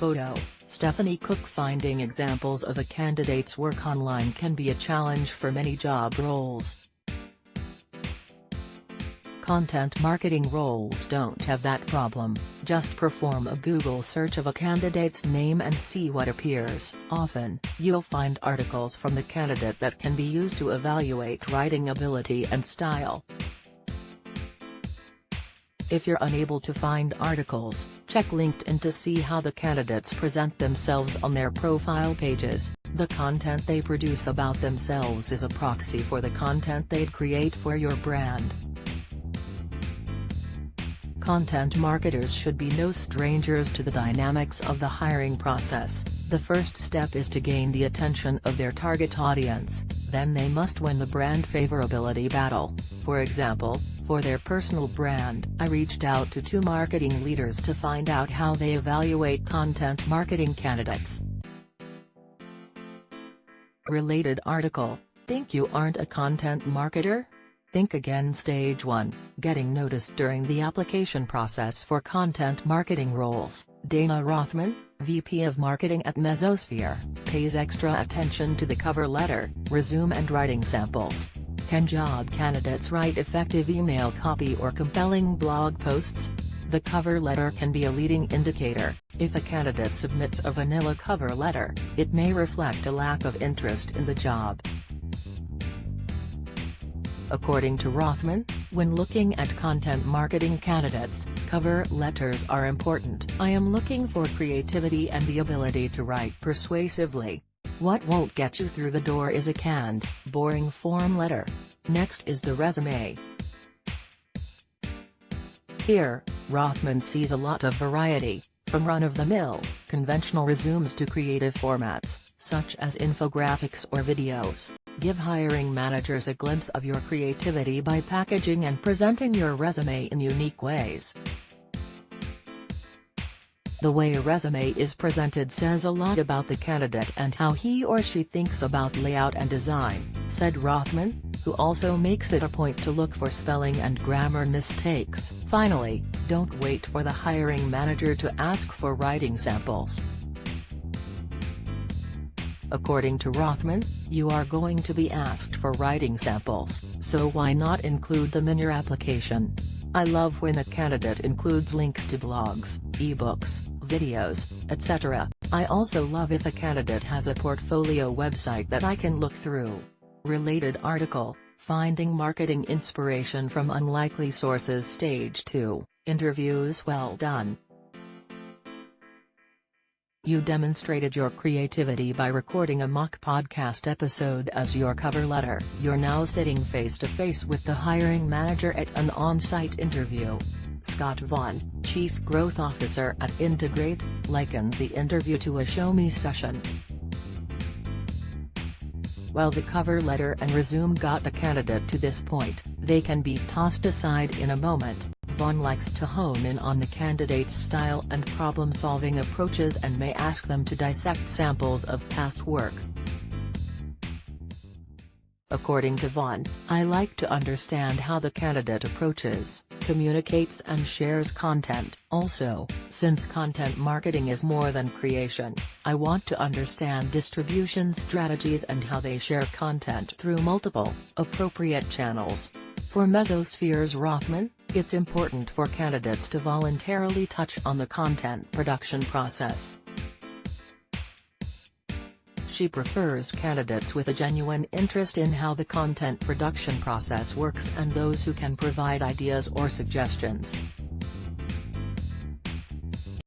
photo. Stephanie Cook. Finding examples of a candidate's work online can be a challenge for many job roles. Content marketing roles don't have that problem. Just perform a Google search of a candidate's name and see what appears. Often, you'll find articles from the candidate that can be used to evaluate writing ability and style. If you're unable to find articles, check LinkedIn to see how the candidates present themselves on their profile pages. The content they produce about themselves is a proxy for the content they'd create for your brand. Content marketers should be no strangers to the dynamics of the hiring process. The first step is to gain the attention of their target audience, then they must win the brand favorability battle. For example, for their personal brand, I reached out to 2 marketing leaders to find out how they evaluate content marketing candidates. Related article: Think you aren't a content marketer? Think again. Stage 1, getting noticed during the application process for content marketing roles. Dana Rothman, VP of Marketing at Mesosphere, pays extra attention to the cover letter, resume and writing samples. Can job candidates write effective email copy or compelling blog posts? The cover letter can be a leading indicator. If a candidate submits a vanilla cover letter, it may reflect a lack of interest in the job. According to Rothman, when looking at content marketing candidates, cover letters are important. I am looking for creativity and the ability to write persuasively. What won't get you through the door is a canned, boring form letter. Next is the resume. Here, Rothman sees a lot of variety, from run-of-the-mill, conventional resumes to creative formats, such as infographics or videos. Give hiring managers a glimpse of your creativity by packaging and presenting your resume in unique ways. The way a resume is presented says a lot about the candidate and how he or she thinks about layout and design, said Rothman, who also makes it a point to look for spelling and grammar mistakes. Finally, don't wait for the hiring manager to ask for writing samples. According to Rothman, you are going to be asked for writing samples, so why not include them in your application? I love when a candidate includes links to blogs, ebooks, videos, etc. I also love if a candidate has a portfolio website that I can look through. Related article: Finding marketing inspiration from unlikely sources. Stage 2, interviews. Well done. You demonstrated your creativity by recording a mock podcast episode as your cover letter. You're now sitting face-to-face with the hiring manager at an on-site interview. Scott Vaughn, Chief Growth Officer at Integrate, likens the interview to a show-me session. While the cover letter and resume got the candidate to this point, they can be tossed aside in a moment. Vaughn likes to hone in on the candidate's style and problem-solving approaches and may ask them to dissect samples of past work. According to Vaughn, I like to understand how the candidate approaches, communicates and shares content. Also, since content marketing is more than creation, I want to understand distribution strategies and how they share content through multiple, appropriate channels. For Mesosphere's Rothman, it's important for candidates to voluntarily touch on the content production process. She prefers candidates with a genuine interest in how the content production process works and those who can provide ideas or suggestions.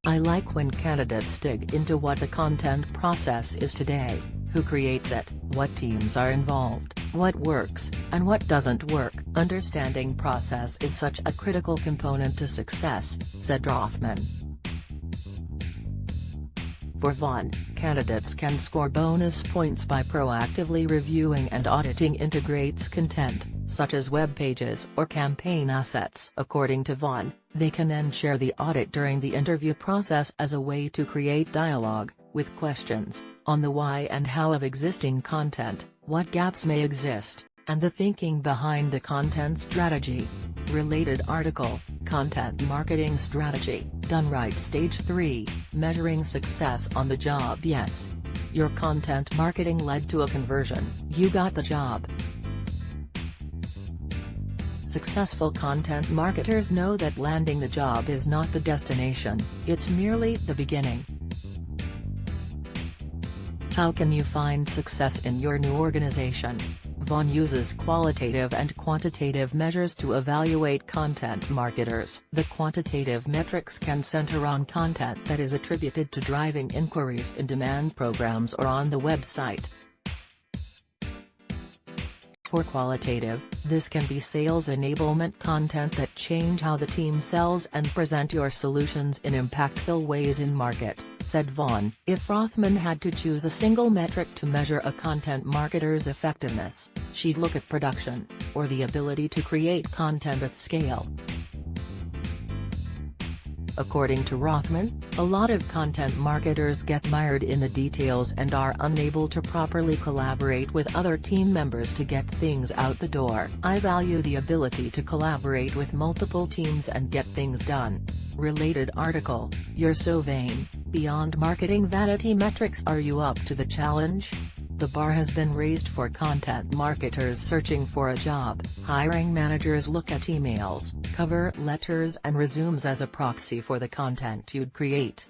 I like when candidates dig into what the content process is today, who creates it, what teams are involved, what works, and what doesn't work. Understanding process is such a critical component to success, said Rothman. For Vaughn, candidates can score bonus points by proactively reviewing and auditing Integrate's content, such as web pages or campaign assets. According to Vaughn, they can then share the audit during the interview process as a way to create dialogue, with questions, on the why and how of existing content, what gaps may exist, and the thinking behind the content strategy. Related article, Content Marketing Strategy, Done Right. Stage 3, Measuring Success on the Job. Yes. Your content marketing led to a conversion, you got the job. Successful content marketers know that landing the job is not the destination, it's merely the beginning. How can you find success in your new organization? Vaughn uses qualitative and quantitative measures to evaluate content marketers. The quantitative metrics can center on content that is attributed to driving inquiries in demand programs or on the website. For qualitative, this can be sales enablement content that change how the team sells and present your solutions in impactful ways in market, said Vaughn. If Rothman had to choose a single metric to measure a content marketer's effectiveness, she'd look at production, or the ability to create content at scale. According to Rothman, a lot of content marketers get mired in the details and are unable to properly collaborate with other team members to get things out the door. I value the ability to collaborate with multiple teams and get things done. Related article, You're So Vain, Beyond Marketing Vanity Metrics. Are you up to the challenge? The bar has been raised for content marketers searching for a job. Hiring managers look at emails, cover letters and resumes as a proxy for the content you'd create.